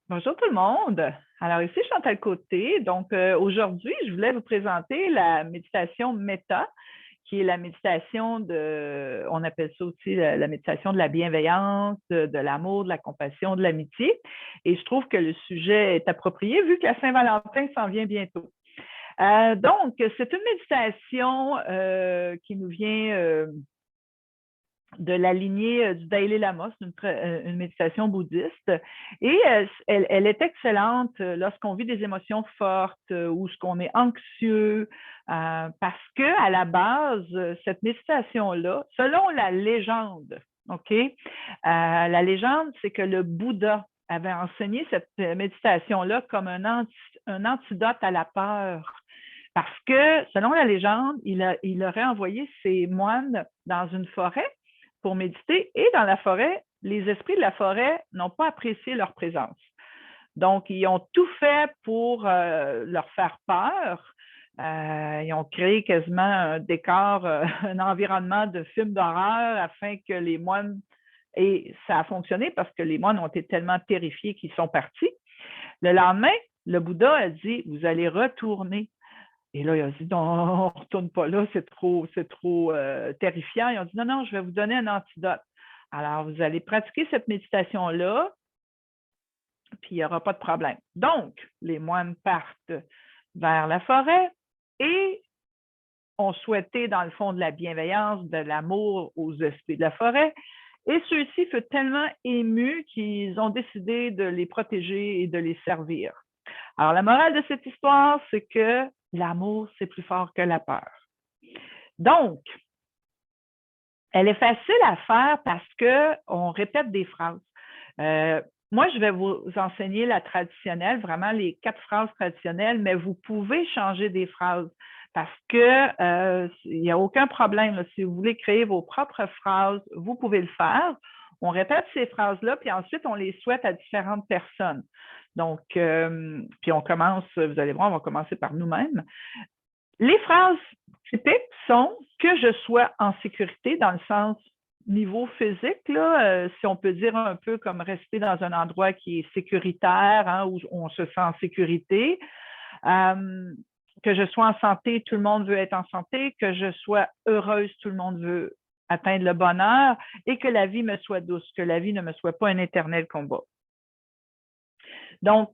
Bonjour tout le monde. Alors ici Chantal Côté. Donc aujourd'hui, je voulais vous présenter la méditation Metta, qui est la méditation on appelle ça aussi la méditation de la bienveillance, de l'amour, de la compassion, de l'amitié. Et je trouve que le sujet est approprié vu que la Saint-Valentin s'en vient bientôt. Donc, c'est une méditation qui nous vient de la lignée du Dalai Lama, c'est une méditation bouddhiste. Et elle est excellente lorsqu'on vit des émotions fortes ou lorsqu'on est anxieux, parce que à la base, cette méditation-là, selon la légende, OK, la légende, c'est que le Bouddha avait enseigné cette méditation-là comme un antidote à la peur. Parce que, selon la légende, il aurait envoyé ses moines dans une forêt pour méditer et dans la forêt, les esprits de la forêt n'ont pas apprécié leur présence. Donc, ils ont tout fait pour leur faire peur. Ils ont créé quasiment un décor, un environnement de film d'horreur afin que les moines, et ça a fonctionné parce que les moines ont été tellement terrifiés qu'ils sont partis. Le lendemain, le Bouddha a dit, vous allez retourner. Et là, il a dit, non, on ne retourne pas là, c'est trop terrifiant. Ils ont dit, non, non, je vais vous donner un antidote. Alors, vous allez pratiquer cette méditation-là, puis il n'y aura pas de problème. Donc, les moines partent vers la forêt et ont souhaité, dans le fond, de la bienveillance, de l'amour aux esprits de la forêt. Et ceux-ci furent tellement émus qu'ils ont décidé de les protéger et de les servir. Alors, la morale de cette histoire, c'est que l'amour, c'est plus fort que la peur. Donc, elle est facile à faire parce qu'on répète des phrases. Moi, je vais vous enseigner la traditionnelle, vraiment les 4 phrases traditionnelles, mais vous pouvez changer des phrases parce que il n'y a aucun problème. Là. Si vous voulez créer vos propres phrases, vous pouvez le faire. On répète ces phrases-là, puis ensuite, on les souhaite à différentes personnes. Donc, puis on commence, vous allez voir, on va commencer par nous-mêmes. Les phrases typiques sont que je sois en sécurité dans le sens niveau physique, là, si on peut dire un peu comme rester dans un endroit qui est sécuritaire, hein, où on se sent en sécurité. Que je sois en santé, tout le monde veut être en santé, que je sois heureuse, tout le monde veut atteindre le bonheur et que la vie me soit douce, que la vie ne me soit pas un éternel combat. Donc,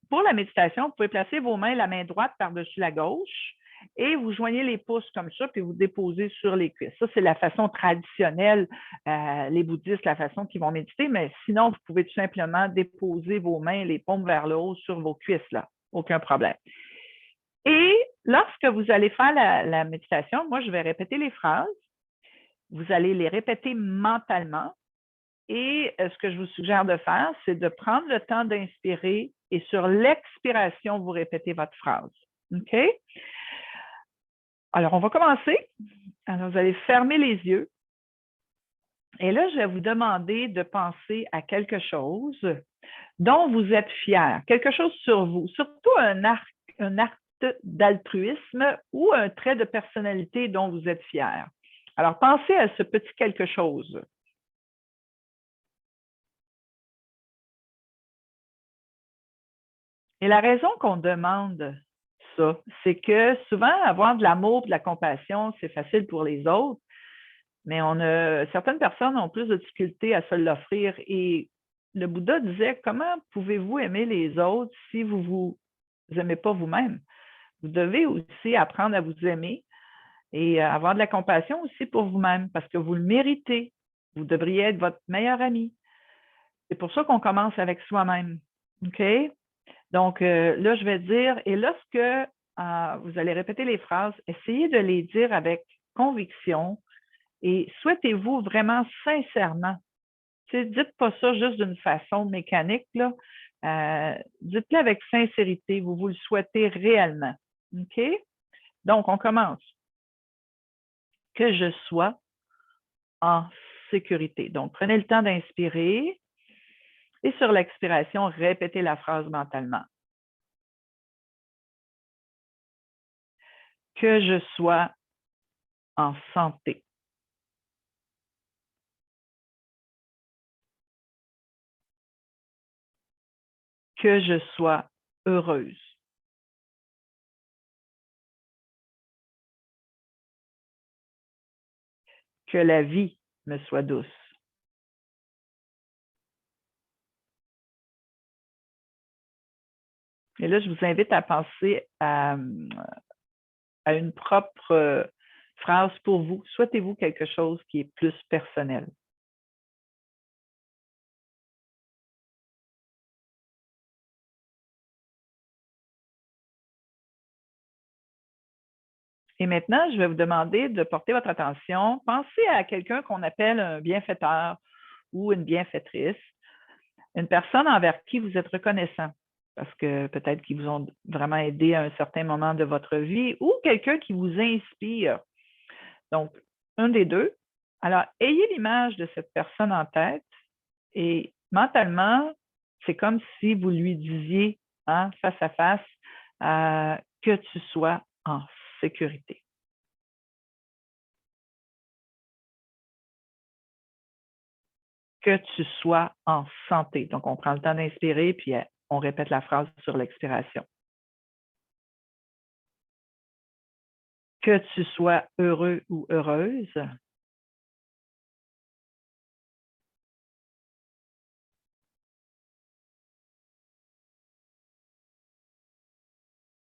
pour la méditation, vous pouvez placer vos mains, la main droite par-dessus la gauche, et vous joignez les pouces comme ça, puis vous déposez sur les cuisses. Ça, c'est la façon traditionnelle, les bouddhistes, la façon qu'ils vont méditer, mais sinon, vous pouvez tout simplement déposer vos mains, les paumes vers le haut sur vos cuisses, là. Aucun problème. Et lorsque vous allez faire la méditation, moi, je vais répéter les phrases. Vous allez les répéter mentalement. Et ce que je vous suggère de faire, c'est de prendre le temps d'inspirer et sur l'expiration, vous répétez votre phrase. OK? Alors, on va commencer. Alors, vous allez fermer les yeux. Et là, je vais vous demander de penser à quelque chose dont vous êtes fier, quelque chose sur vous, surtout un acte d'altruisme ou un trait de personnalité dont vous êtes fier. Alors, pensez à ce petit quelque chose. Et la raison qu'on demande ça, c'est que souvent, avoir de l'amour, de la compassion, c'est facile pour les autres, mais certaines personnes ont plus de difficultés à se l'offrir. Et le Bouddha disait, comment pouvez-vous aimer les autres si vous ne vous aimez pas vous-même? Vous devez aussi apprendre à vous aimer et avoir de la compassion aussi pour vous-même parce que vous le méritez. Vous devriez être votre meilleur ami. C'est pour ça qu'on commence avec soi-même. OK? Donc, là, je vais dire, et lorsque vous allez répéter les phrases, essayez de les dire avec conviction et souhaitez-vous vraiment sincèrement. Dites pas ça juste d'une façon mécanique, là. Dites-le avec sincérité, vous le souhaitez réellement. OK? Donc, on commence. Que je sois en sécurité. Donc, prenez le temps d'inspirer et sur l'expiration, répétez la phrase mentalement. Que je sois en santé. Que je sois heureuse. Que la vie me soit douce. Et là, je vous invite à penser à une propre phrase pour vous. Souhaitez-vous quelque chose qui est plus personnel. Et maintenant, je vais vous demander de porter votre attention. Pensez à quelqu'un qu'on appelle un bienfaiteur ou une bienfaitrice, une personne envers qui vous êtes reconnaissant, parce que peut-être qu'ils vous ont vraiment aidé à un certain moment de votre vie, ou quelqu'un qui vous inspire. Donc, un des deux. Alors, ayez l'image de cette personne en tête et mentalement, c'est comme si vous lui disiez hein, face à face que tu sois en sécurité. Que tu sois en santé. Donc, on prend le temps d'inspirer, puis on répète la phrase sur l'expiration. Que tu sois heureux ou heureuse.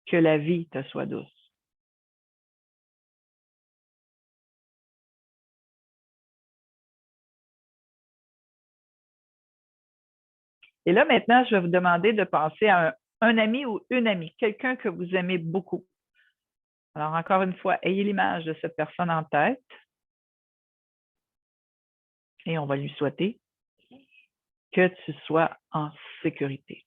Que la vie te soit douce. Et là, maintenant, je vais vous demander de penser à un ami ou une amie, quelqu'un que vous aimez beaucoup. Alors, encore une fois, ayez l'image de cette personne en tête et on va lui souhaiter que tu sois en sécurité.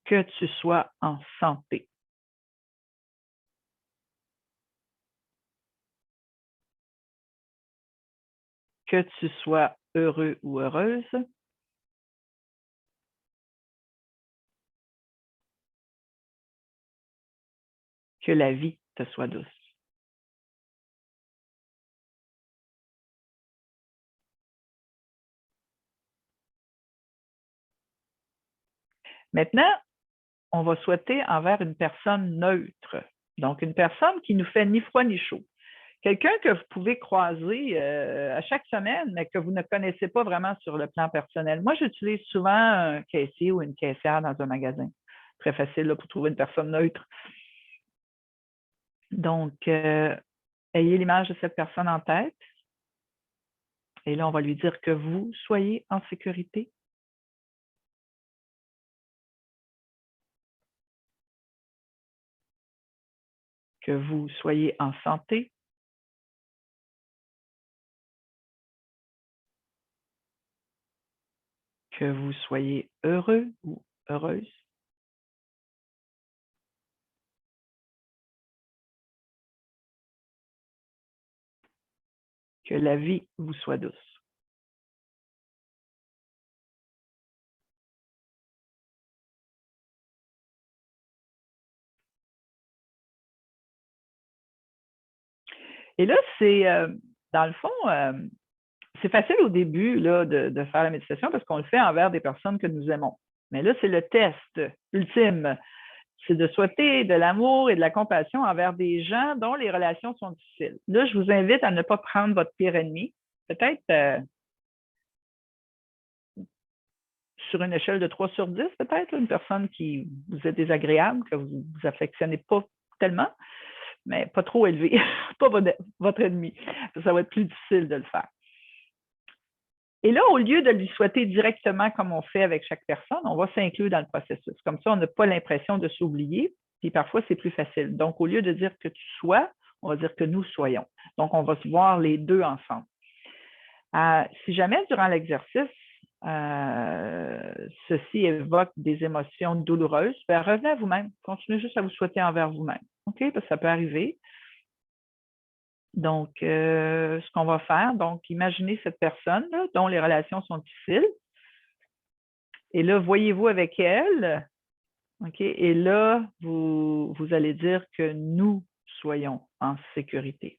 Que tu sois en santé. Que tu sois heureux ou heureuse. Que la vie te soit douce. Maintenant, on va souhaiter envers une personne neutre. Donc, une personne qui nous fait ni froid ni chaud. Quelqu'un que vous pouvez croiser à chaque semaine, mais que vous ne connaissez pas vraiment sur le plan personnel. Moi, j'utilise souvent un caissier ou une caissière dans un magasin. Très facile là, pour trouver une personne neutre. Donc, ayez l'image de cette personne en tête. Et là, on va lui dire que vous soyez en sécurité. Que vous soyez en santé. Que vous soyez heureux ou heureuse. Que la vie vous soit douce. Et là, c'est, dans le fond, c'est facile au début là, de faire la méditation parce qu'on le fait envers des personnes que nous aimons. Mais là, c'est le test ultime. C'est de souhaiter de l'amour et de la compassion envers des gens dont les relations sont difficiles. Là, je vous invite à ne pas prendre votre pire ennemi. Peut-être sur une échelle de 3 sur 10, peut-être, une personne qui vous est désagréable, que vous ne affectionnez pas tellement, mais pas trop élevé, pas votre ennemi. Ça va être plus difficile de le faire. Et là, au lieu de lui souhaiter directement comme on fait avec chaque personne, on va s'inclure dans le processus. Comme ça, on n'a pas l'impression de s'oublier, puis parfois, c'est plus facile. Donc, au lieu de dire que tu sois, on va dire que nous soyons. Donc, on va se voir les deux ensemble. Si jamais, durant l'exercice, ceci évoque des émotions douloureuses, ben, revenez à vous-même. Continuez juste à vous souhaiter envers vous-même. OK? Parce que ça peut arriver. Donc, ce qu'on va faire, donc, imaginez cette personne là, dont les relations sont difficiles. Et là, voyez-vous avec elle. OK? Et là, vous allez dire que nous soyons en sécurité.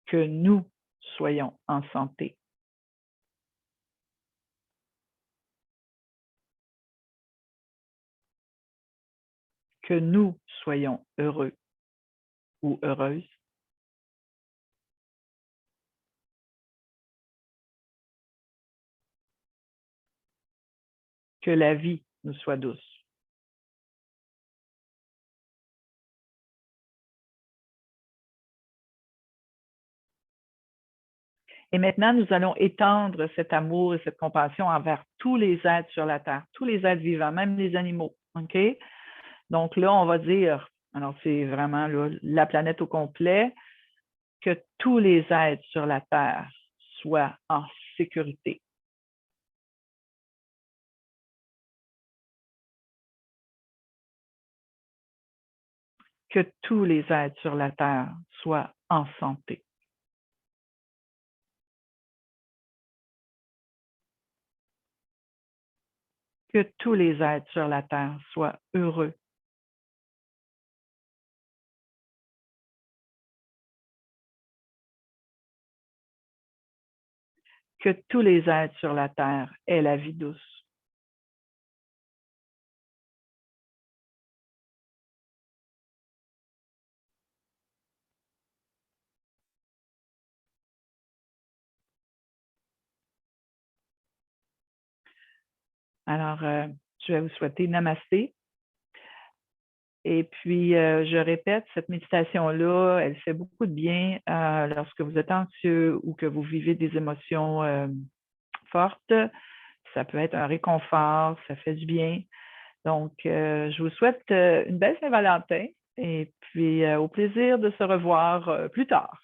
que nous soyons en santé. Que nous soyons heureux ou heureuses. Que la vie nous soit douce. Et maintenant, nous allons étendre cet amour et cette compassion envers tous les êtres sur la Terre, tous les êtres vivants, même les animaux. OK? Donc là, on va dire, alors c'est vraiment là, la planète au complet, que tous les êtres sur la Terre soient en sécurité. Que tous les êtres sur la Terre soient en santé. Que tous les êtres sur la Terre soient heureux. Que tous les êtres sur la Terre aient la vie douce. Alors, je vais vous souhaiter namasté. Et puis, je répète, cette méditation-là, elle fait beaucoup de bien lorsque vous êtes anxieux ou que vous vivez des émotions fortes. Ça peut être un réconfort, ça fait du bien. Donc, je vous souhaite une belle Saint-Valentin et puis au plaisir de se revoir plus tard.